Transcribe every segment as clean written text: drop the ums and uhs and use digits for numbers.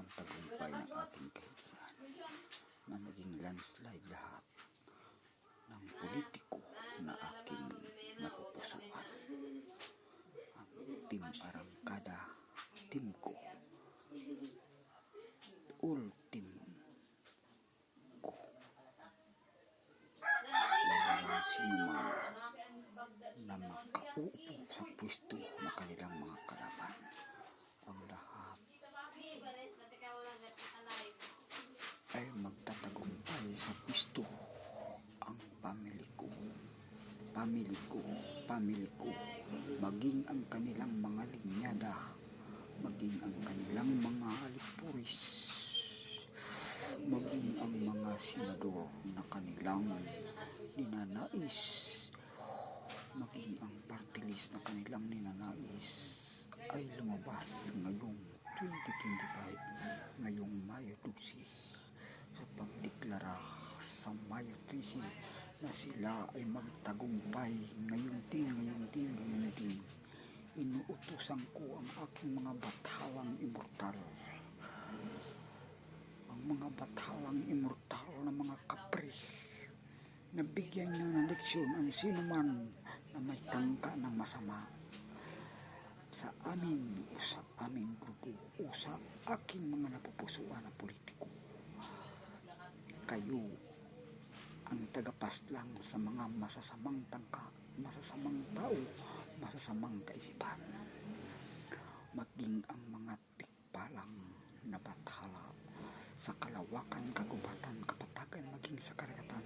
ang tagumpay ng ating kahilingan na maging landslide lahat ng politiko na aking napupusuan. Ang Team Arangkada, team ko, all team ko. Wala sino man na makaupo sa pwesto na kanilang mga kalaban. Ang lahat ay magtatagumpay sa pwesto. Ang pamilya ko, maging ang kanilang mga linyada, maging ang kanilang mga alipuris, maging ang mga senador na kanilang ninanais, maging ang party list na kanilang ninanais ay lumabas ngayong 2025, ngayong Mayo 12, sa pagdeklara sa Mayo 13 na sila ay magtagumpay ngayong din. Inuutusan ko ang aking mga bathalang immortal, ang mga bathalang immortal na mga kapre, na bigyan nyo ng leksyon ang sino man na may tangka ng masama sa amin o sa aming grupo o sa aking mga napupusuan na politiko. Kayo ang tagapaslang sa mga masasamang tangka, masasamang tao, masasamang kaisipan. Maging ang mga tikbalang na bathala sa kalawakan, kagubatan, kapatagan, maging sa karagatan.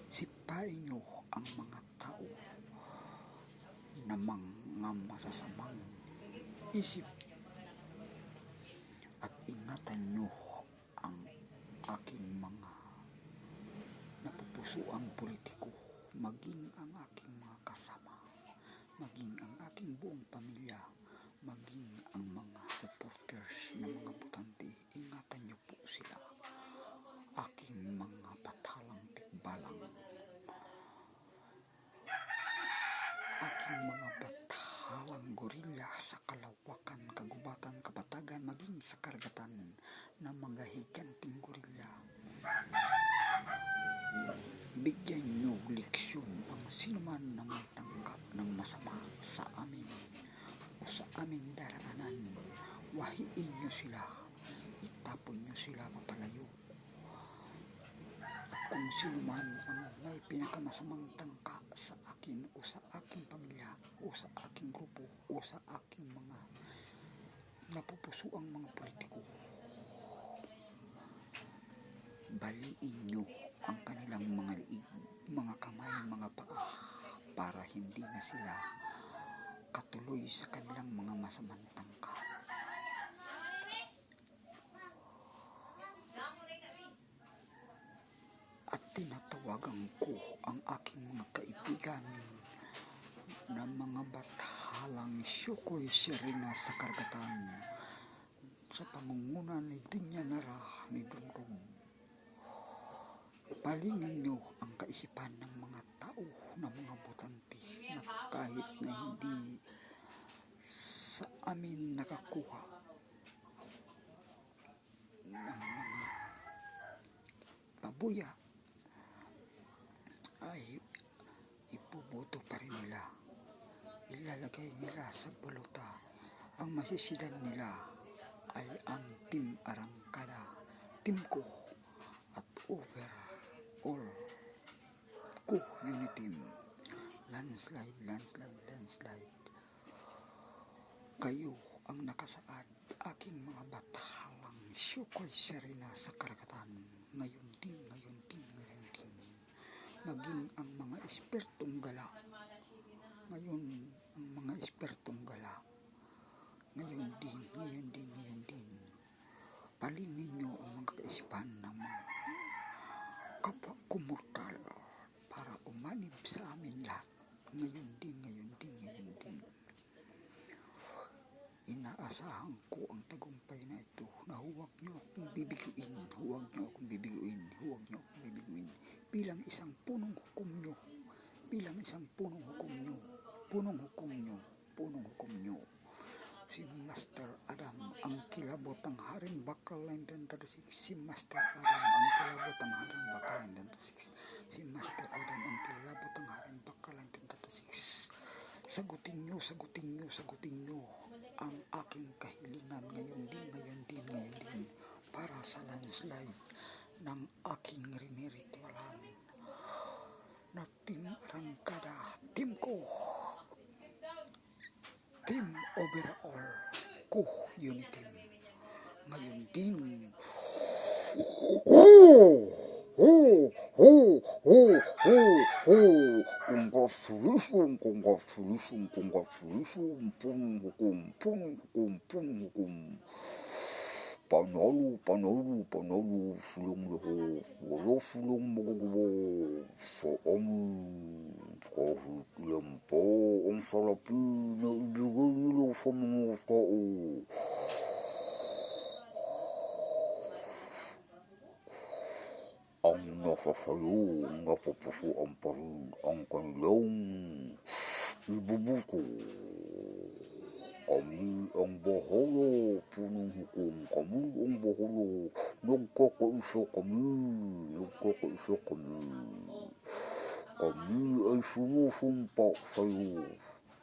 Sipain nyo ang mga tao na mga masasamang isip at ingatan nyo ang aking mga napupusuang politiko, maging ang aking mga kasama, maging ang aking buong pamilya, maging ang mga supporters ng mga botante. Ingatan nyo po sila, aking mga bathalang tikbalang, aking mga bathalang gorilla sa kalawakan, kagubatan, kapatagan, maging sa karagatan ng mga higanting gorilla. Bigyan nyo leksyon ang sino man na may tangkap ng masama sa amin o sa aming daraanan. Wahiin nyo sila, itapon nyo sila papalayo. At kung sino man ang may pinakamasamang tangka sa akin o sa aking pamilya o sa aking grupo o sa aking mga napupusuang mga politiko, baliin nyo ang kanilang mga liig, mga kamay, mga paa, para hindi na sila katuloy sa kanilang mga masamang tangka. At tinatawagan ko ang aking mga kaibigan na mga bathalang Sukoy Serena sa karagatan, sa pangunguna ni Dunya Nara, ni Dungdung. Palingin nyo ang kaisipan ng mga tao, ng mga botante, na kahit na hindi sa amin nakakuha ng mga pabuya, ay ipuboto pa rin nila. Ilalagay nila sa bolota. Ang masisilan nila ay ang Team Arangkada, team ko, at overall ko unity team. Landslide. Kayo ang nakasaad, aking mga bathalang Sukoy Serena sa karagatan. Ngayon din. Maging ang mga espertong gala. Ngayon, ang mga espertong gala. Ngayon din. Palingin nyo ang mga kaisipan ng mga kapwa kumortal para umanib sa amin lahat. Ngayon din. Inaasahan ko ang tagumpay na ito, na huwag nyo akong bibiguin. Bilang isang punong hukom nyo. si Master Adam ang kilabot ng Haring Bakal 1936. Si Master Adam ang kilabot ng Haring Bakal 1936. Si Master Adam ang kilabot ng Haring Bakal 1936. Sagutin nyo ang aking kahilingan ngayon din para sa landslide ng aking riniritualan na Team Arangkada, team ko, team overall ko, unity. Ngayon din, congratulations. Panalo, sulong lahat. Wala sulong magagawa sa amin. Kahit ilan pa ang salapin na ibigay nila sa mga tao. Ang nasasayo, napapusuan pa rin ang kanilang ibubuto. Kami ang bahala, punong hukom. Kami ang bahala. Nagkakaisa kami. Kami ay sumusumpa sa iyo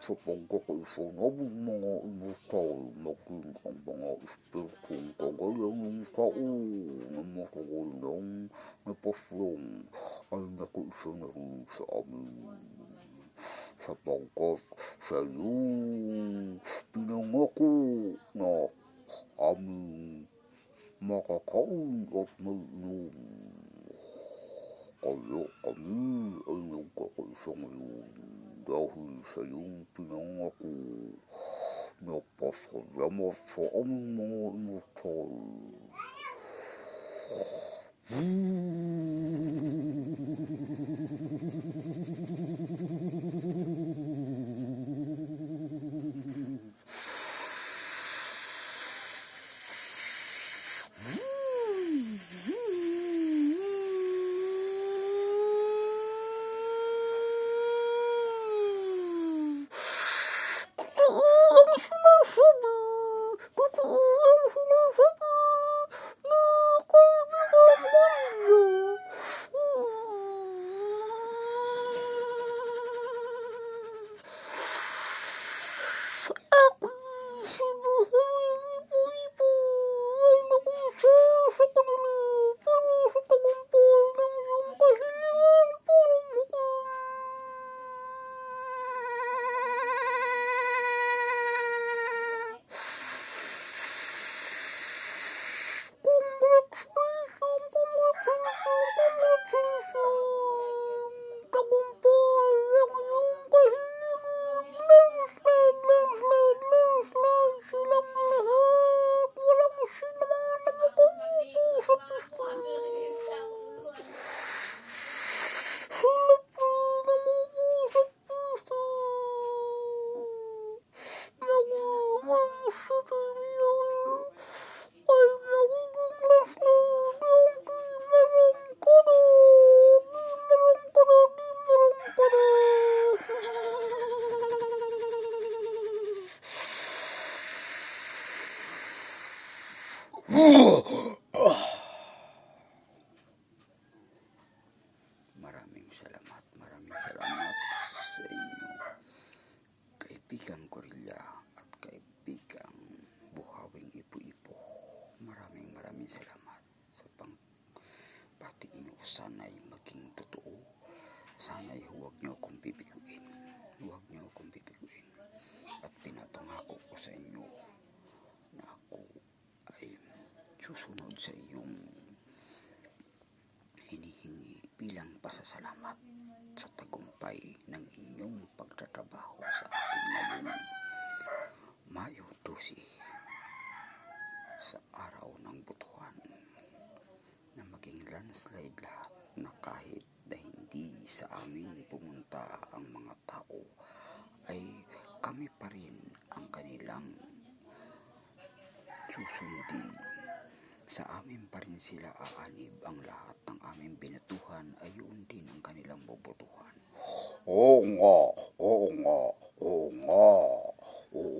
sa pagkakaisa naming mga immortal, maging ang mga espirituong kagaya ng tao na matagal nang napaslong ay nakaisa na rin sa amin. Sapagkat sa iyong pinangako na aming makakain at mainom. Kaya kami ay nagkakaisa ngayon dahil sa iyong pinangako na pasalamat sa aming mga immortal. Maraming salamat sa inyo, kaibigang Gorilla at kaibigang Buhawing Ipo-Ipo. Maraming salamat sa pangpati nyo. Sana'y maging totoo. Sana'y huwag nyo akong bibiguin. At pinapangako ko sa inyo na ako ay susunod sa iyong hinihingi bilang pasasalamat sa tagumpay ng inyong pagtatrabaho sa atin ngayon, Mayo 12, sa araw ng butuhan, na maging landslide lahat, na kahit na hindi sa amin pumunta ang mga tao, ay kami pa rin ang kanilang susundin. Sa amin pa rin sila aanib. Ang lahat ng aming binatuhan ay yun din ang kanilang bobotohan. Oo nga.